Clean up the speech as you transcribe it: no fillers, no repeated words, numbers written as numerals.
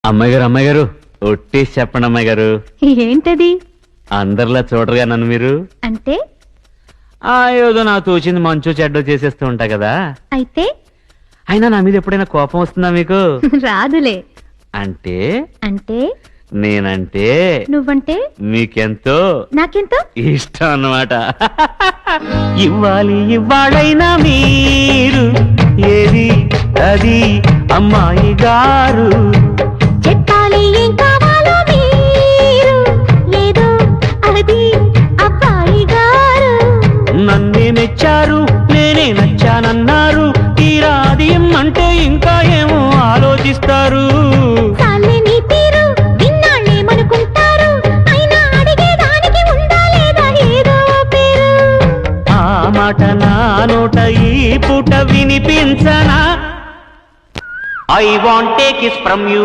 అమ్మాయి గారు ఒట్టేసి చెప్పండి అమ్మాయి గారు. ఏంటది? అందరిలా చూడరుగా నన్ను మీరు. అంటే ఏదో నా తోచింది మంచో చెడ్డో చేసేస్తూ ఉంటా కదా. అయితే అయినా నా మీద ఎప్పుడైనా కోపం వస్తుందా మీకు? రాదులే. అంటే అంటే నేనంటే నువ్వంటే మీకెంతో నాకెంతో ఇష్టం అన్నమాట. ఇవ్వాలైనా మీరు ఏది అది అమ్మాయి గారు. చెప్పాలి ఏం కావాలో మీరు ఏదో అది అబ్బాయి గారు. నన్నే మెచ్చారు, నేనే నచ్చానన్నారు. తీరా అది అంటే ఇంకా ఏమో ఆలోచిస్తారు. చాలే నీ తీరు, విన్నాళ్ళేమనుకుంటారు. అయినా అడిగేదానికి ఉందా లేదా ఏదో పేరు. ఆ మాట నా నోట ఈ పూట వినిపించనా? I want take kiss from you.